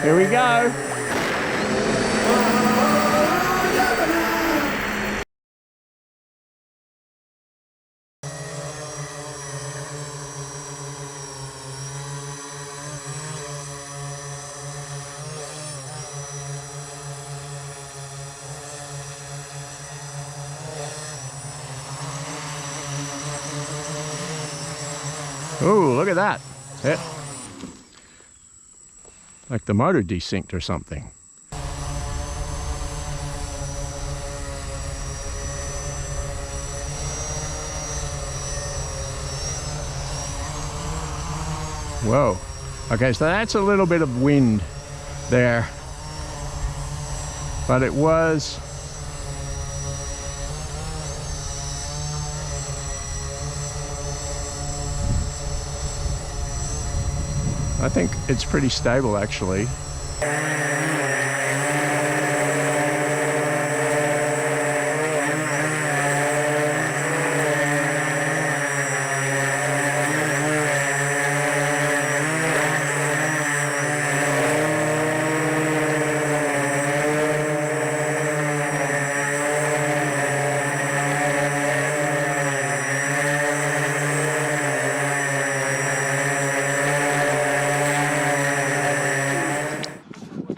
Here we go. Oh, look at that. Yeah. Like the motor desynced or something. Whoa. Okay, so that's a little bit of wind there. But it was... I think it's pretty stable actually.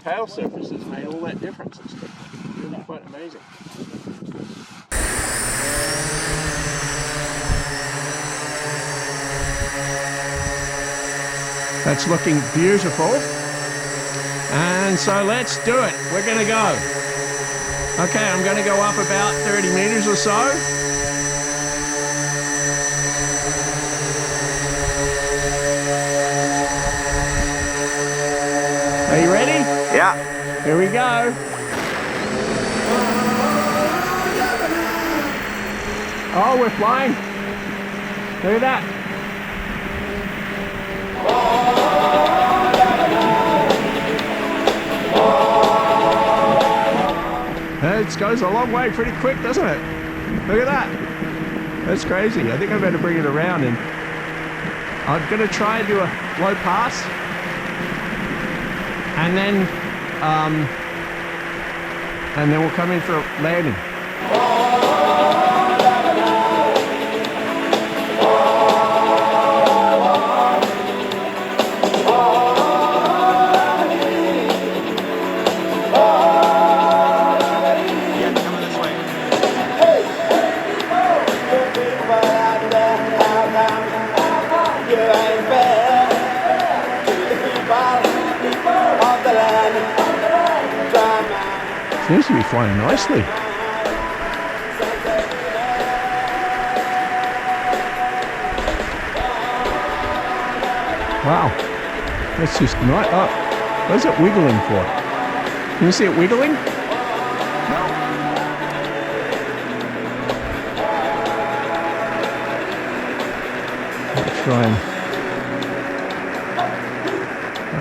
Tail surfaces made all that difference. It's really quite amazing. That's looking beautiful. And so let's do it. We're going to go. Okay, I'm going to go up about 30 meters or so. Are you ready? Yeah. Here we go. Oh, we're flying. Look at that. It goes a long way pretty quick, doesn't it? Look at that. That's crazy. I think I better bring it around, and I'm going to try and do a low pass. And then we'll come in for a landing. Seems to be flying nicely. Wow. That's just not up. What is it wiggling for? Can you see it wiggling? No. Let's try and...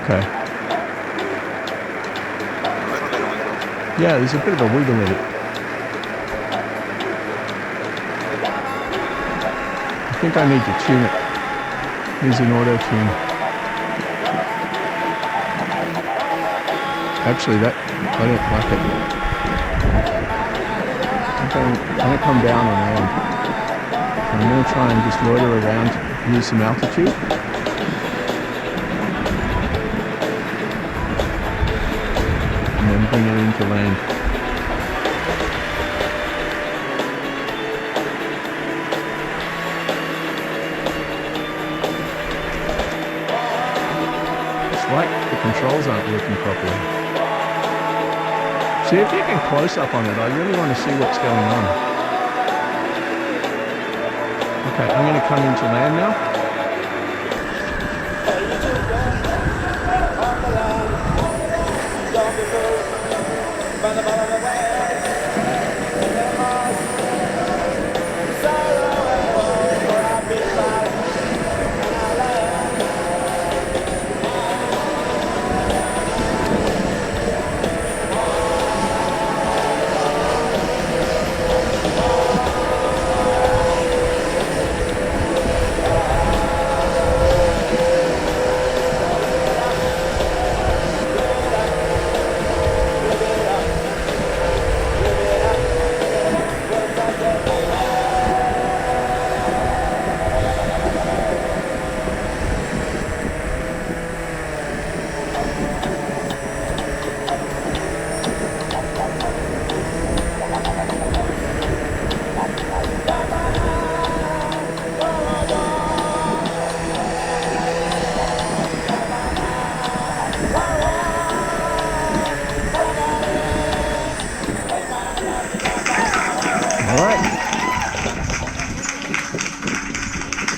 Okay. Yeah, there's a bit of a wiggle in it. I think I need to tune it using Autotune. Actually, that I don't like it. I'm going to come down and land. I'm going to try and just loiter around, use some altitude. Bring it into land. It's like the controls aren't working properly. See, if you get close up on it, I really want to see what's going on. Okay, I'm going to come into land now.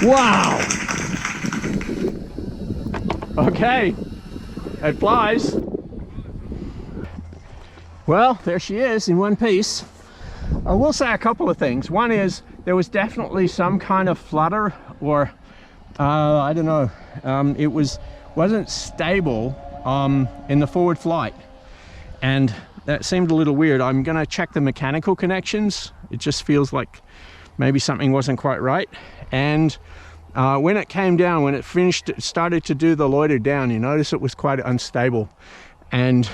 Wow. Okay, it flies. Well, there she is in one piece. I will say a couple of things. One is there was definitely some kind of flutter, or I don't know, it wasn't stable in the forward flight, and that seemed a little weird. I'm gonna check the mechanical connections. It just feels like maybe something wasn't quite right. And when it came down, when it finished, it started to do the loiter down, you notice it was quite unstable. And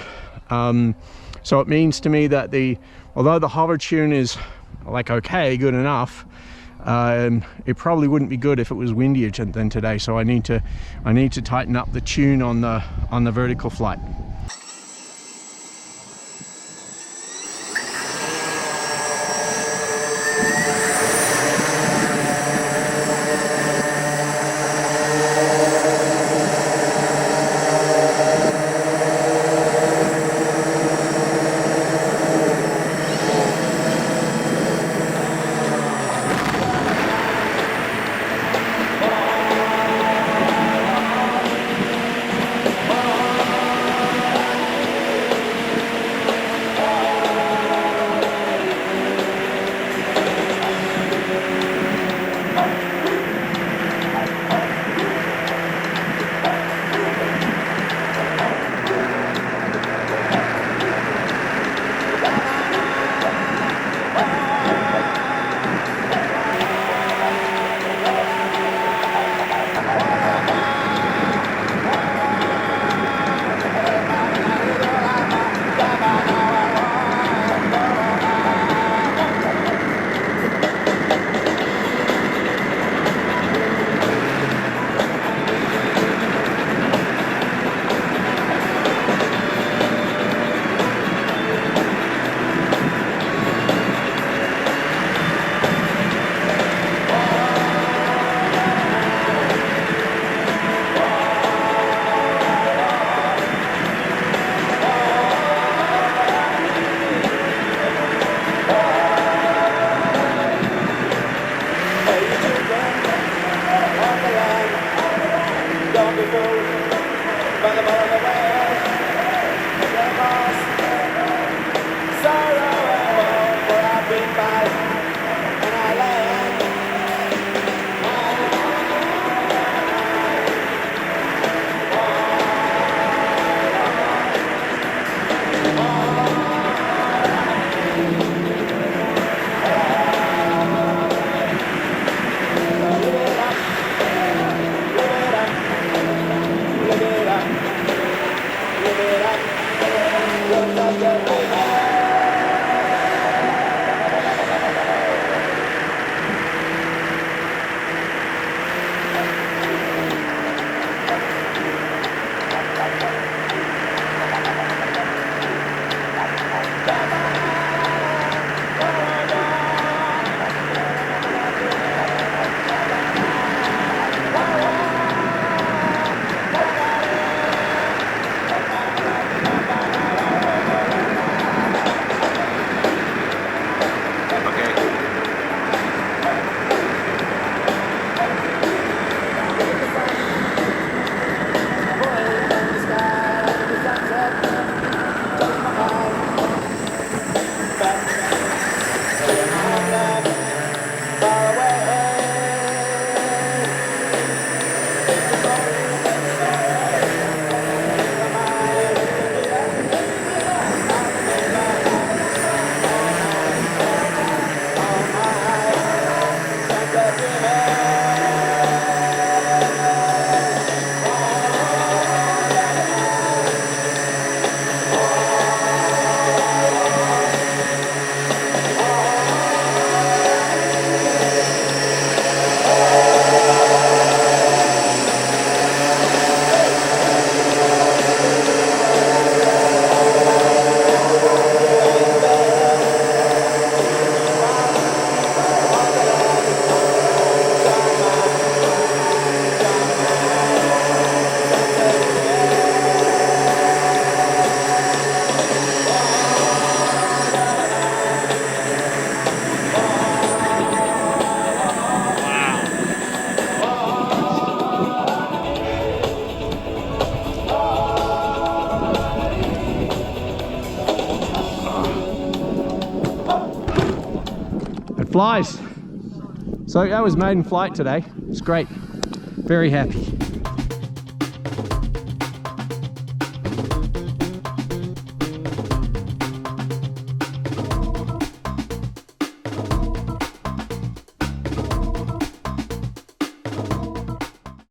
so it means to me that although the hover tune is like okay, good enough, it probably wouldn't be good if it was windier than today. So I need to tighten up the tune on the vertical flight. flies. So that was maiden flight today. It's great. Very happy.